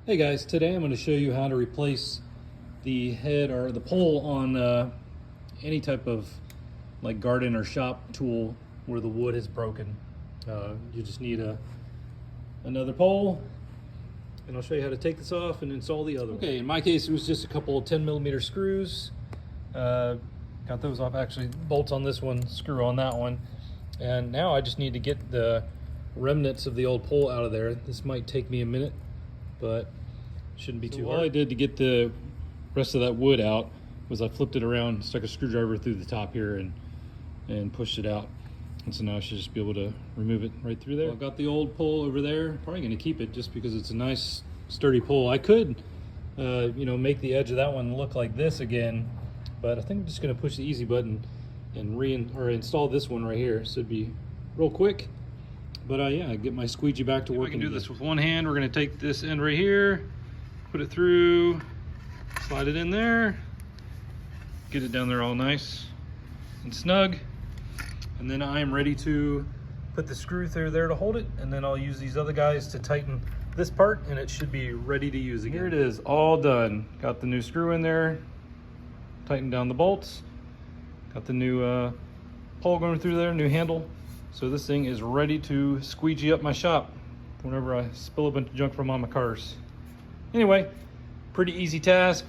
Hey guys, today I'm going to show you how to replace the head or the pole on any type of like garden or shop tool where the wood is broken. You just need another pole, and I'll show you how to take this off and install the other one. Okay, in my case it was just a couple of 10mm screws. Got those off, actually bolts on this one, screw on that one, and now I just need to get the remnants of the old pole out of there. This might take me a minute, but shouldn't be too hard. All I did to get the rest of that wood out was I flipped it around, stuck a screwdriver through the top here and pushed it out. And so now I should just be able to remove it right through there. Well, I've got the old pole over there. Probably going to keep it just because it's a nice sturdy pole. I could you know, make the edge of that one look like this again, but I think I'm just going to push the easy button and install this one right here. So it'd be real quick. But yeah, get my squeegee back to working. I can do this with one hand. We're going to take this end right here, put it through, slide it in there, get it down there all nice and snug. And then I'm ready to put the screw through there to hold it, and then I'll use these other guys to tighten this part, and it should be ready to use again. Here it is, all done. Got the new screw in there, tightened down the bolts, got the new pole going through there, new handle. So this thing is ready to squeegee up my shop whenever I spill a bunch of junk from on my cars. Anyway, pretty easy task.